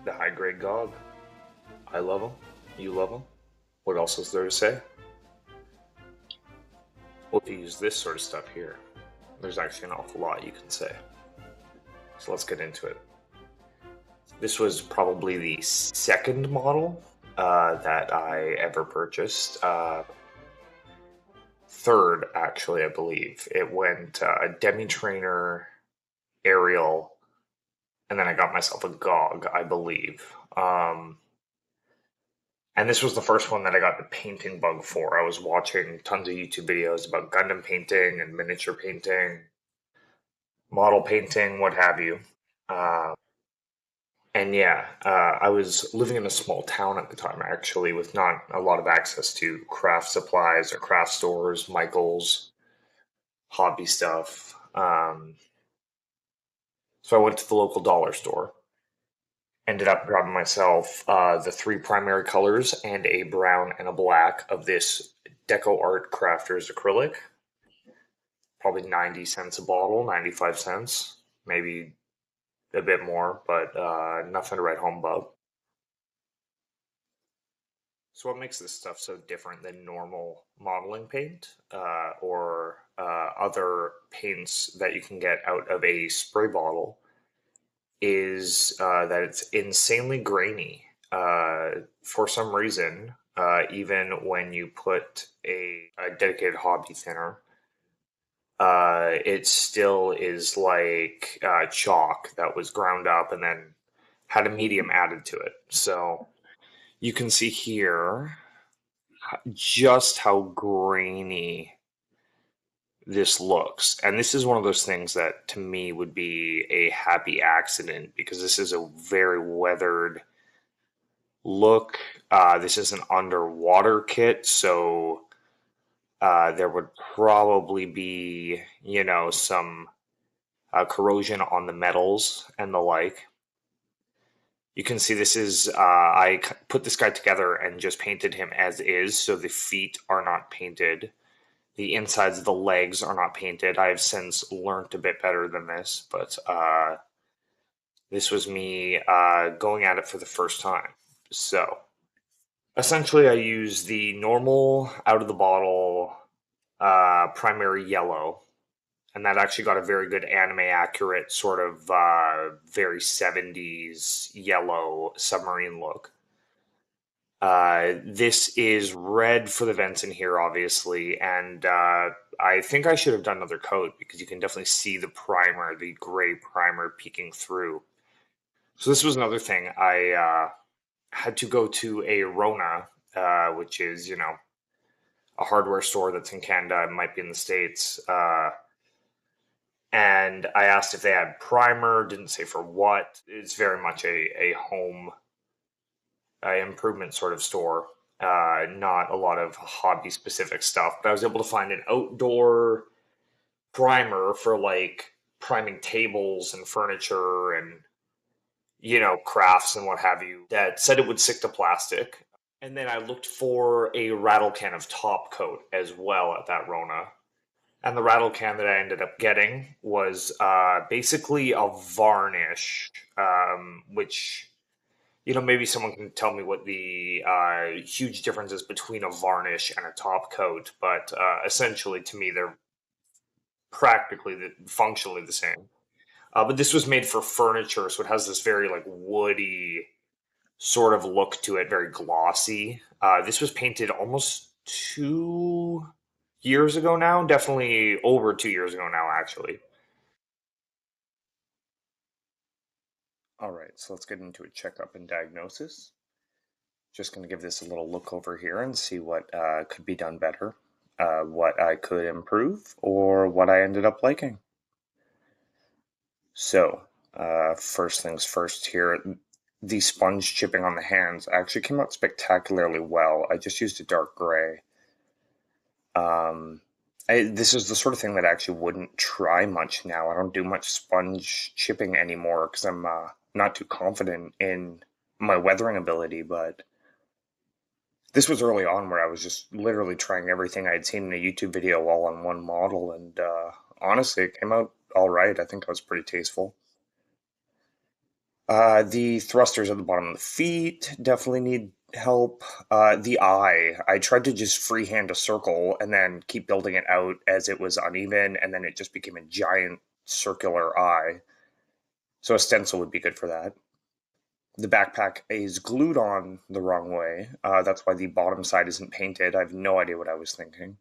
The high grade Gogg. I love them. You love them. What else is there to say? Well, if you use this sort of stuff here, there's actually an awful lot you can say. So let's get into it. This was probably the second model that I ever purchased. Third, actually, I believe. It went Demi Trainer, Ariel, and then I got myself a Gogg, I believe. And this was the first one that I got the painting bug for. I was watching tons of YouTube videos about Gundam painting and miniature painting, model painting, what have you. Uh, and yeah, I was living in a small town at the time, actually, with not a lot of access to craft supplies or craft stores, Michaels, hobby stuff. So I went to the local dollar store. Ended up grabbing myself the three primary colors and a brown and a black of this Deco Art Crafters acrylic. Probably 90 cents a bottle, 95 cents, maybe a bit more, but nothing to write home about. So what makes this stuff so different than normal modeling paint or other paints that you can get out of a spray bottle is that it's insanely grainy. For some reason, even when you put a dedicated hobby thinner, it still is like chalk that was ground up and then had a medium added to it. So you can see here just how grainy this looks. And this is one of those things that to me would be a happy accident because this is a very weathered look. This is an underwater kit, so there would probably be, some corrosion on the metals and the like. You can see this is, I put this guy together and just painted him as is, so the feet are not painted. The insides of the legs are not painted. I have since learned a bit better than this, but this was me going at it for the first time. So, essentially, I use the normal out of the bottle primary yellow, and that actually got a very good anime accurate sort of very 70s yellow submarine look. This is red for the vents in here, obviously, and I think I should have done another coat because you can definitely see the primer, the gray primer peeking through. So this was another thing. I had to go to a Rona, which is, a hardware store that's in Canada, it might be in the States, and I asked if they had primer, didn't say for what. It's very much a home improvement sort of store, not a lot of hobby specific stuff, but I was able to find an outdoor primer for like priming tables and furniture and crafts and what have you that said it would stick to plastic. And then I looked for a rattle can of top coat as well at that Rona. And the rattle can that I ended up getting was basically a varnish, which, maybe someone can tell me what the huge difference is between a varnish and a top coat. But essentially, to me, they're practically, functionally the same. But this was made for furniture, so it has this very like woody sort of look to it, very glossy. This was painted almost 2 years ago now, definitely over 2 years ago now, actually. All right, so let's get into a checkup and diagnosis. Just going to give this a little look over here and see what could be done better, what I could improve, or what I ended up liking. So, first things first here, the sponge chipping on the hands actually came out spectacularly well. I just used a dark gray. This is the sort of thing that I actually wouldn't try much now. I don't do much sponge chipping anymore because I'm not too confident in my weathering ability, but this was early on where I was just literally trying everything I had seen in a YouTube video all on one model, and honestly, it came out all right. I think I was pretty tasteful. The thrusters at the bottom of the feet definitely need help. The eye, I tried to just freehand a circle and then keep building it out as it was uneven, and then it just became a giant circular eye. So a stencil would be good for that. The backpack is glued on the wrong way. That's why the bottom side isn't painted. I have no idea what I was thinking.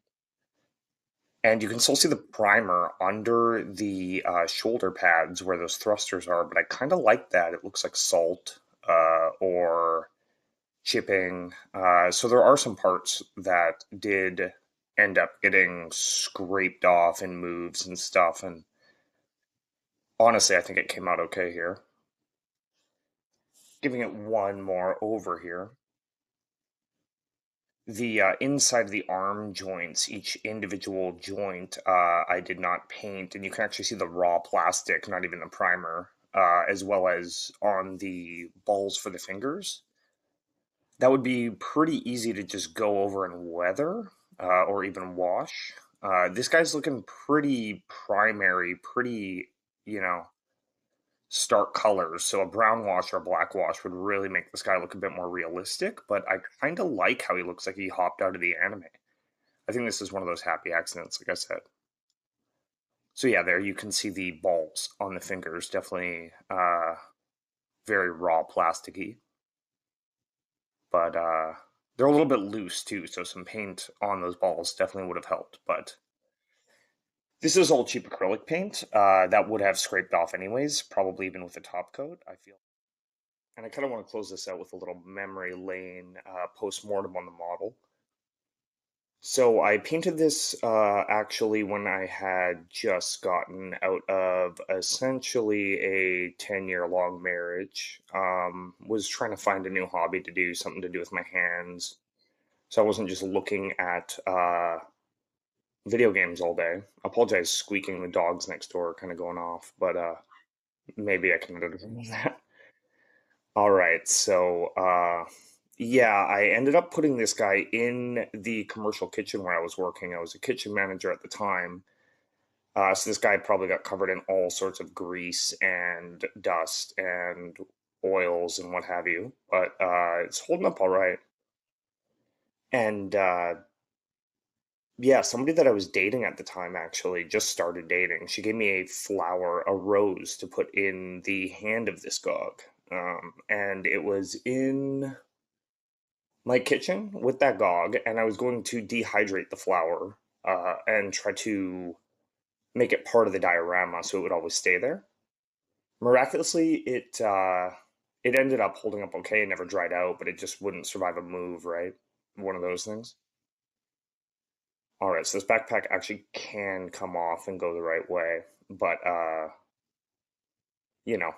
And you can still see the primer under the shoulder pads where those thrusters are, but I kind of like that. It looks like salt or chipping. So there are some parts that did end up getting scraped off in moves and stuff. And honestly, I think it came out okay here. Giving it one more over here. The inside of the arm joints, each individual joint, I did not paint, and you can actually see the raw plastic, not even the primer, as well as on the balls for the fingers. That would be pretty easy to just go over and weather, or even wash. This guy's looking pretty primary, pretty, you know, stark colors. So a brown wash or a black wash would really make this guy look a bit more realistic, but I kind of like how he looks like he hopped out of the anime. I think this is one of those happy accidents, like I said. So yeah, there you can see the balls on the fingers, definitely very raw plasticky, but they're a little bit loose too, so some paint on those balls definitely would have helped. But this is all cheap acrylic paint that would have scraped off anyways, probably even with the top coat, I feel. And I kind of want to close this out with a little memory lane post-mortem on the model. So I painted this actually when I had just gotten out of essentially a 10-year long marriage. Was trying to find a new hobby to do, something to do with my hands. So I wasn't just looking at video games all day. I apologize, squeaking, the dogs next door are kind of going off, but maybe I can edit that. All right, so yeah, I ended up putting this guy in the commercial kitchen where I was working. I was a kitchen manager at the time. So this guy probably got covered in all sorts of grease and dust and oils and what have you. But it's holding up all right. And yeah, somebody that I was dating at the time actually just started dating. She gave me a flower, a rose, to put in the hand of this Gogg. And it was in my kitchen with that Gogg, and I was going to dehydrate the flower and try to make it part of the diorama so it would always stay there. Miraculously, it ended up holding up okay. It never dried out, but it just wouldn't survive a move, right? One of those things. All right, so this backpack actually can come off and go the right way, but you know,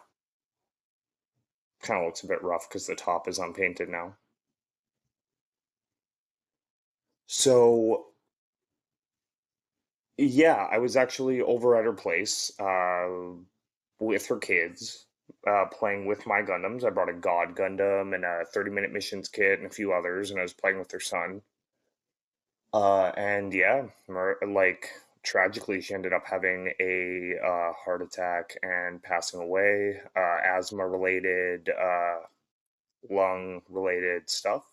kind of looks a bit rough because the top is unpainted now. So yeah, I was actually over at her place with her kids, playing with my Gundams. I brought a God Gundam and a 30-minute missions kit and a few others, and I was playing with her son. And yeah, like tragically, she ended up having a heart attack and passing away, asthma related, lung related stuff.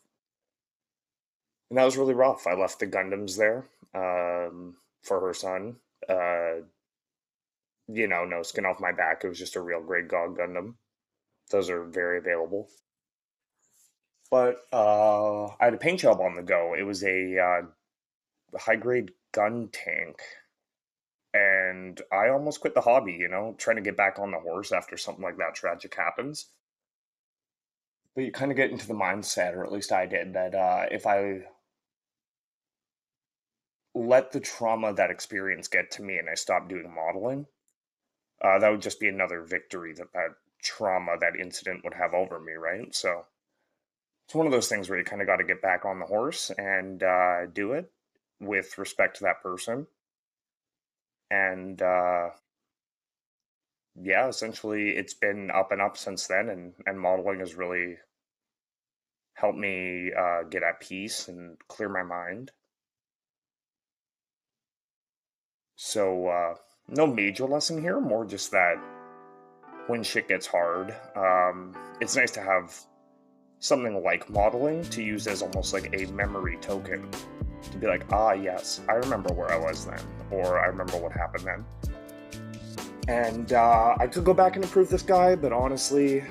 And that was really rough. I left the Gundams there for her son. No skin off my back. It was just a real grade Gog Gundam. Those are very available. But I had a paint job on the go. It was a high grade gun tank. And I almost quit the hobby, trying to get back on the horse after something like that tragic happens. But you kind of get into the mindset, or at least I did, that if I let the trauma of that experience get to me and I stopped doing modeling, that would just be another victory that trauma, that incident would have over me, right? So it's one of those things where you kind of got to get back on the horse and do it with respect to that person. And yeah, essentially it's been up and up since then, and modeling has really helped me get at peace and clear my mind. So no major lesson here, more just that when shit gets hard. It's nice to have something like modeling to use as almost like a memory token. To be like, ah, yes, I remember where I was then, or I remember what happened then. And I could go back and improve this guy, but honestly,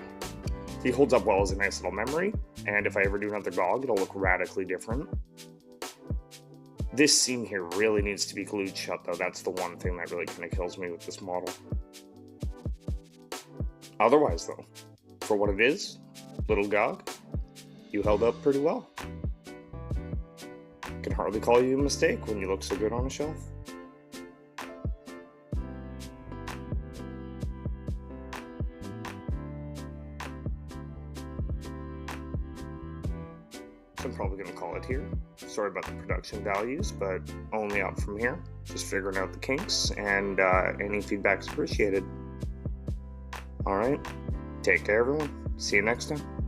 he holds up well as a nice little memory. And if I ever do another Gogg, it'll look radically different. This seam here really needs to be glued shut, though. That's the one thing that really kind of kills me with this model. Otherwise, though, for what it is, little Gogg, you held up pretty well. Can hardly call you a mistake when you look so good on a shelf. So I'm probably going to call it here. Sorry about the production values, but only up from here. Just figuring out the kinks, and any feedback's appreciated. Alright, take care everyone. See you next time.